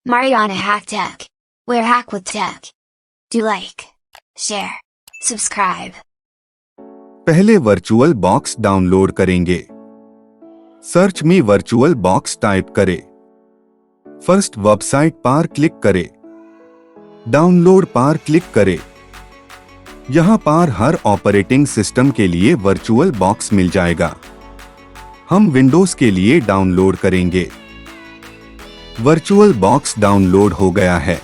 Mariana Hack Tech, where hack with tech. Do like, share, subscribe. पहले virtual box download करेंगे। Search में virtual box type करें। First website पर click करें। Download पर click करें। यहां पर हर ऑपरेटिंग सिस्टम के लिए वर्चुअल बॉक्स मिल जाएगा। हम विंडोज के लिए डाउनलोड करेंगे। वर्चुअल बॉक्स डाउनलोड हो गया है।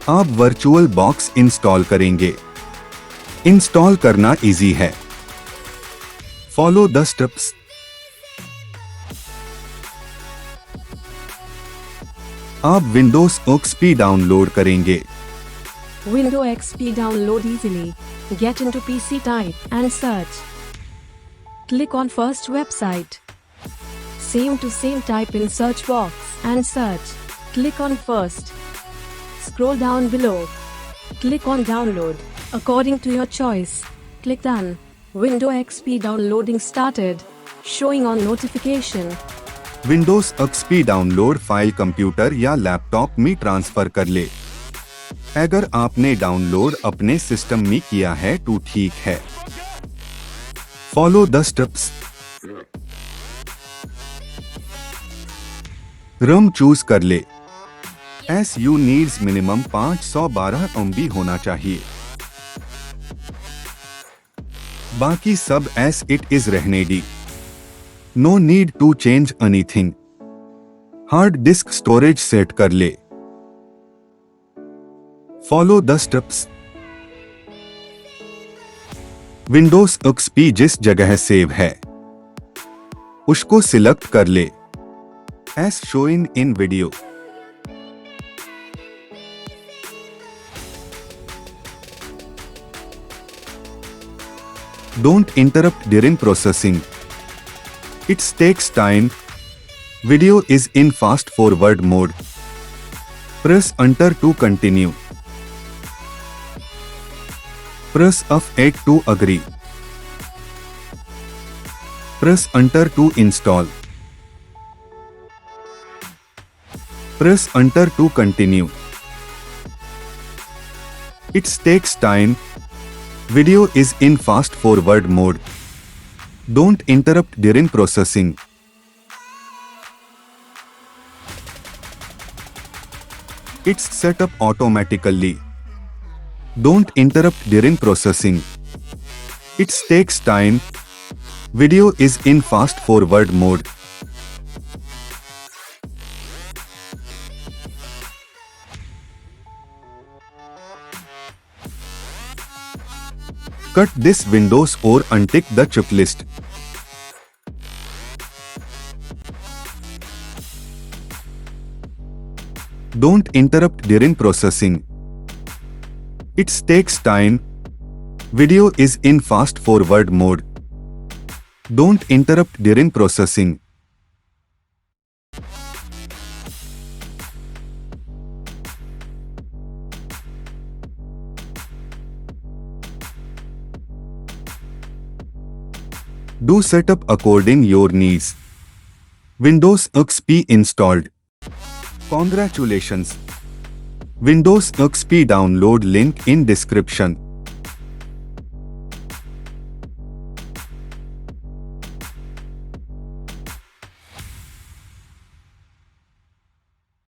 आप वर्चुअल बॉक्स इंस्टॉल करेंगे। इंस्टॉल करना इजी है। Follow the steps. आप विंडोज XP डाउनलोड करेंगे। Windows XP download easily. Get into PC type and search. Click on first website. Same to same type in search box and search. Click on first. Scroll down below. Click on download. According to your choice. Click done. Windows XP downloading started. Showing on notification. Windows XP download file computer या laptop में transfer कर ले। अगर आपने download अपने system में किया है तो ठीक है। Follow the steps. Rum choose कर ले। SU नीड्स मिनिमम 512 MB होना चाहिए। बाकी सब एस इट इज रहने दी। No need to change anything. Hard disk storage set कर ले। Follow the steps. Windows XP जिस जगह सेव है उसको सिलेक्ट कर ले as shown in video. Don't interrupt during processing. It takes time. Video is in fast forward mode. Press enter to continue. Press F8 to agree. Press enter to install. Press enter to continue. It takes time. Video is in fast forward mode. Don't interrupt during processing. It's set up automatically. Don't interrupt during processing. It takes time. Video is in fast forward mode. Cut this windows or untick the checklist. Don't interrupt during processing. It takes time. Video is in fast forward mode. Don't interrupt during processing. Do setup according your needs. Windows XP installed. Congratulations. Windows XP download link in description.